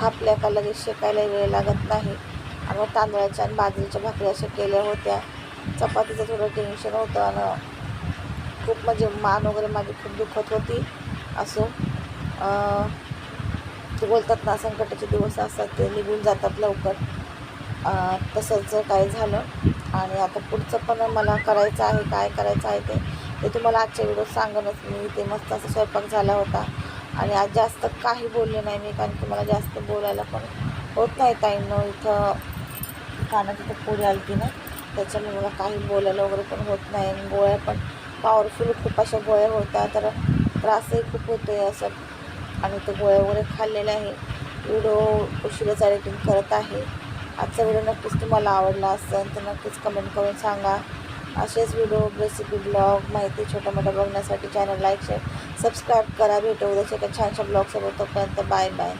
थापल्या का लगेच शेकायला वेळ लागत नाही. आणि मग तांदळाच्या आणि बाजरीच्या भाकरी अशा केल्या होत्या. चपातीचं थोडं टेन्शन होतं आणि खूप म्हणजे मान वगैरे माझी खूप दुखत होती. असो, ते बोलतात ना, संकटाचे दिवस असतात ते निघून जातात लवकर. तसंच काय झालं. आणि आता पुढचं पण मला करायचं आहे. काय करायचं आहे ते तुम्हाला आजच्या व्हिडिओत सांगणच मी. ते मस्त असा स्वयंपाक झाला होता आणि आज जास्त काही बोलले नाही मी, कारण की मला जास्त बोलायला पण होत नाही ताईंनो. इथं कानात इथं पुढे आली की ना, त्याच्यामुळे मला काही बोलायला वगैरे पण होत नाही. आणि गोळ्या पण पॉवरफुल खूप अशा गोळ्या होत्या, तर त्रासही खूप होतो आहे असं. आणि ते गोळ्या वगैरे खाल्लेल्या आहे. व्हिडिओ उशिराच एडिटिंग करत आहे. आजचा व्हिडिओ नक्कीच तुम्हाला आवडला असेल तर नक्कीच कमेंट करून सांगा. असेच व्हिडिओ, रेसिपी, ब्लॉग, माहिती छोट्या मोठ्या बघण्यासाठी चॅनल लाईक, शेअर, सबस्क्राईब करा. भेटू उद्याच्या एका छानशा ब्लॉगसोबत. तोपर्यंत बाय बाय.